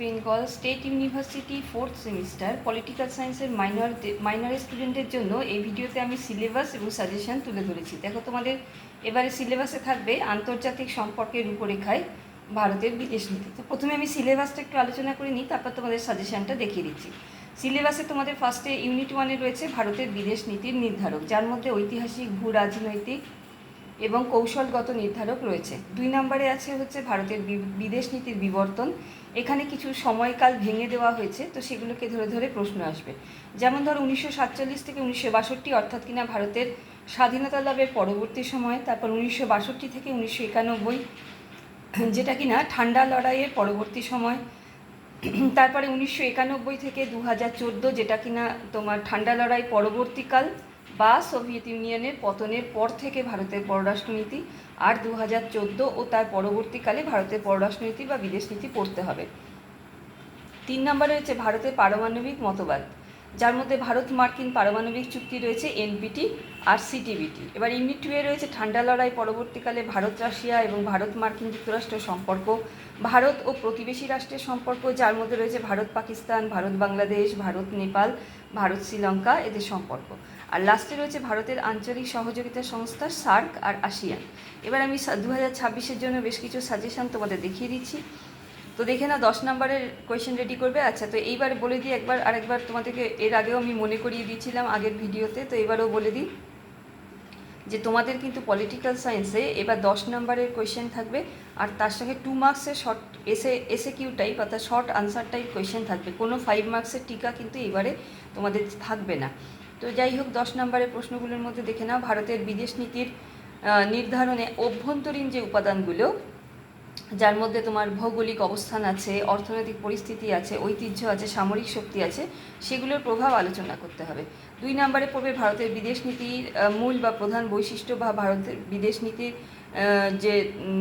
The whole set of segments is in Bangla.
Bengal state university 4th semester political সায়েন্সের মাইনরের স্টুডেন্টের জন্য এই ভিডিওতে আমি সিলেবাস এবং সাজেশন তুলে ধরেছি। দেখো, তোমাদের এবারে সিলেবাসে থাকবে আন্তর্জাতিক সম্পর্কের রূপরেখায় ভারতের বিদেশ নীতি। তো প্রথমে আমি সিলেবাসটা একটু আলোচনা করে নিই, তারপর তোমাদের সাজেশনটা দেখিয়ে দিচ্ছি। সিলেবাসে তোমাদের ফার্স্টে ইউনিট 1-এ রয়েছে ভারতের বিদেশ নীতির নির্ধারক, যার মধ্যে ঐতিহাসিক, ভূ রাজনৈতিক এবং কৌশলগত নির্ধারক রয়েছে। 2 নম্বরে আছে হচ্ছে ভারতের বিদেশ নীতির বিবর্তন। এখানে কিছু সময়কাল ভেঙে দেওয়া হয়েছে, তো সেগুলোকে ধরে ধরে প্রশ্ন আসবে। যেমন ধরো 1947 থেকে 1962, অর্থাৎ কিনা ভারতের স্বাধীনতা লাভের পরবর্তী সময়। তারপর 1962 থেকে 1991, যেটা কিনা ঠান্ডা লড়াইয়ের পরবর্তী সময়। তারপরে 1991 থেকে 2014, যেটা কিনা তোমার ঠান্ডা লড়াই পরবর্তীকাল বা সোভিয়েত ইউনিয়নের পতনের পর থেকে ভারতের পররাষ্ট্রনীতি। আর 2014 ও তার পরবর্তীকালে ভারতের পররাষ্ট্রনীতি বা বিদেশ নীতি পড়তে হবে। 3 নম্বরে রয়েছে ভারতের পারমাণবিক মতবাদ, যার মধ্যে ভারত মার্কিন পারমাণবিক চুক্তি রয়েছে, এনপিটি আর সিটিবিটি। এবার ইউনিট 2-এ রয়েছে ঠান্ডা লড়াই পরবর্তীকালে ভারত রাশিয়া এবং ভারত মার্কিন যুক্তরাষ্ট্রের সম্পর্ক, ভারত ও প্রতিবেশী রাষ্ট্রের সম্পর্ক, যার মধ্যে রয়েছে ভারত পাকিস্তান, ভারত বাংলাদেশ, ভারত নেপাল, ভারত শ্রীলঙ্কা, এদের সম্পর্ক। আর লাস্টে রয়েছে ভারতের আঞ্চলিক সহযোগিতা সংস্থা সার্ক আর আসিয়ান। এবার আমি 2026-এর জন্য বেশ কিছু সাজেশন তোমাদের দেখিয়ে দিচ্ছি, তো দেখে না 10 নম্বরের কোয়েশ্চেন রেডি করবে। আচ্ছা, তো এইবার বলে দিই আরেকবার তোমাদেরকে, এর আগেও আমি মনে করিয়ে দিয়েছিলাম আগের ভিডিওতে, তো এবারও বলে দিই যে তোমাদের কিন্তু পলিটিক্যাল সায়েন্সে এবার 10 নম্বরের কোয়েশ্চেন থাকবে, আর তার সঙ্গে 2 মার্কসের শর্ট এসে কিউ টাইপ অর্থাৎ শর্ট আনসার টাইপ কোয়েশ্চেন থাকবে। কোনো 5 মার্কসের টিকা কিন্তু এবারে তোমাদের থাকবে না। তো যাই হোক, 10 নম্বরের প্রশ্নগুলোর মধ্যে দেখে নাও, ভারতের বিদেশ নীতির নির্ধারণে অভ্যন্তরীণ যে উপাদানগুলো, যার মধ্যে তোমার ভৌগোলিক অবস্থান আছে, অর্থনৈতিক পরিস্থিতি আছে, ঐতিহ্য আছে, সামরিক শক্তি আছে, সেগুলোর প্রভাব আলোচনা করতে হবে। 2 নম্বরে পড়বে ভারতের বিদেশ নীতির মূল বা প্রধান বৈশিষ্ট্য বা ভারতের বিদেশ নীতির যে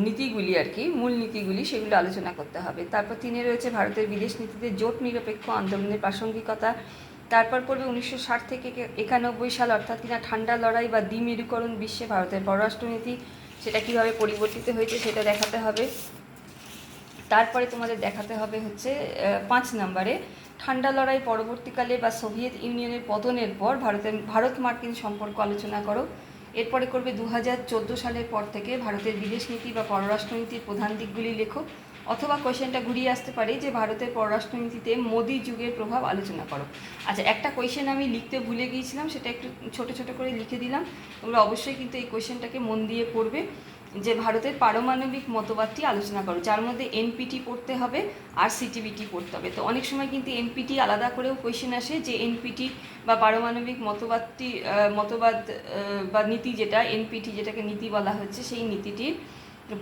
নীতিগুলি আর কি, মূল নীতিগুলি, সেগুলো আলোচনা করতে হবে। তারপর 3-এ রয়েছে ভারতের বিদেশ নীতিতে জোট নিরপেক্ষ আন্দোলনের প্রাসঙ্গিকতা। তারপর পড়বে 1960 থেকে 91 সাল, অর্থাৎ কিনা ঠান্ডা লড়াই বা দ্বিমেরুকরণ বিশ্বে ভারতের পররাষ্ট্রনীতি, সেটা কীভাবে পরিবর্তিত হয়েছে সেটা দেখাতে হবে। তারপরে তোমাদের দেখাতে হবে হচ্ছে 5 নম্বরে ঠান্ডা লড়াই পরবর্তীকালে বা সোভিয়েত ইউনিয়নের পতনের পর ভারত মার্কিন সম্পর্ক আলোচনা করো। এরপরে করবে 2014 সালের পর থেকে ভারতের বিদেশ নীতি বা পররাষ্ট্রনীতির প্রধান দিকগুলি লেখো। অথবা কোয়েশ্চেনটা ঘুরিয়ে আসতে পারে যে ভারতের পররাষ্ট্রনীতিতে মোদি যুগের প্রভাব আলোচনা করো। আচ্ছা, একটা কোয়েশ্চেন আমি লিখতে ভুলে গিয়েছিলাম, সেটা একটু ছোট ছোট করে লিখে দিলাম। তোমরা অবশ্যই কিন্তু এই কোয়েশ্চেনটাকে মন দিয়ে পড়বে, যে ভারতের পারমাণবিক মতবাদটি আলোচনা করো, যার মধ্যে এনপিটি পড়তে হবে আর সিটিবিটি পড়তে হবে। তো অনেক সময় কিন্তু এনপিটি আলাদা করেও কোয়েশ্চেন আসে, যে এনপিটি বা পারমাণবিক মতবাদ বা নীতি, যেটা এনপিটি যেটাকে নীতি বলা হচ্ছে, সেই নীতিটির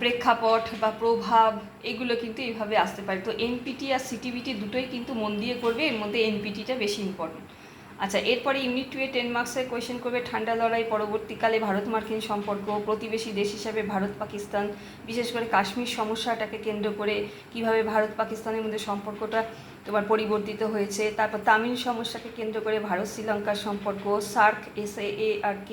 প্রেক্ষাপট বা প্রভাব, এগুলো কিন্তু এইভাবে আসতে পারে। তো এনপিটি আর সিটিবিটি দুটোই কিন্তু মন দিয়ে করবে, এর মধ্যে এনপিটিটা বেশি ইম্পর্টেন্ট। আচ্ছা, এরপরে ইউনিট 2-এ 10 মার্কসের কোয়েশ্চেন করবে ঠান্ডা লড়াই পরবর্তীকালে ভারত মার্কিন সম্পর্ক, প্রতিবেশী দেশ হিসাবে ভারত পাকিস্তান, বিশেষ করে কাশ্মীর সমস্যাটাকে কেন্দ্র করে কিভাবে ভারত পাকিস্তানের মধ্যে সম্পর্কটা তোমার পরিবর্তিত হয়েছে। তারপর তামিল সমস্যাকে কেন্দ্র করে ভারত শ্রীলঙ্কার সম্পর্ক, সার্ক SAARC,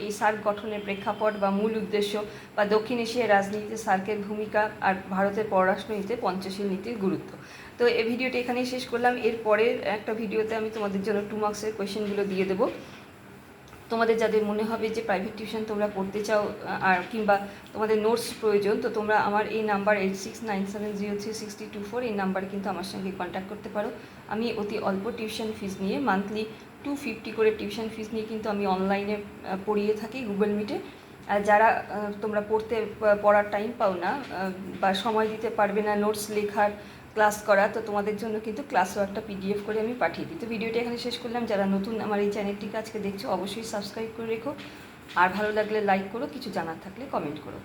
এই সার্ক গঠনের প্রেক্ষাপট বা মূল উদ্দেশ্য, বা দক্ষিণ এশিয়ার রাজনীতিতে সার্কের ভূমিকা, আর ভারতের পররাষ্ট্রনীতিতে পঞ্চশীল নীতির গুরুত্ব। তো এই ভিডিওটা এখানেই শেষ করলাম। এর পরের একটা ভিডিওতে আমি তোমাদের জন্য 2 মার্কসের কোয়েশ্চেনগুলো দিয়ে দেবো। তোমাদের যাদের মনে হবে যে প্রাইভেট টিউশন তোমরা পড়তে চাও, আর কিংবা তোমাদের নোটস প্রয়োজন, তো তোমরা আমার এই নাম্বার 8697036024, এই নাম্বারে কিন্তু আমার সঙ্গে কন্ট্যাক্ট করতে পারো। আমি অতি অল্প টিউশন ফিস নিয়ে, মান্থলি 250 করে টিউশন ফিস নিয়ে কিন্তু আমি অনলাইনে পড়িয়ে থাকি গুগল মিটে। আর যারা তোমরা পড়ার টাইম পাও না বা সময় দিতে পারবে না নোটস লেখার, ক্লাস করা, তো তোমাদের জন্য কিন্তু ক্লাসও একটা PDF করে আমি পাঠিয়ে দিই। তো ভিডিওটা এখানে শেষ করলাম। যারা নতুন আমার এই চ্যানেলটিকে আজকে দেখছো, অবশ্যই সাবস্ক্রাইব করে রেখো, আর ভালো লাগলে লাইক করো, কিছু জানার থাকলে কমেন্ট করো।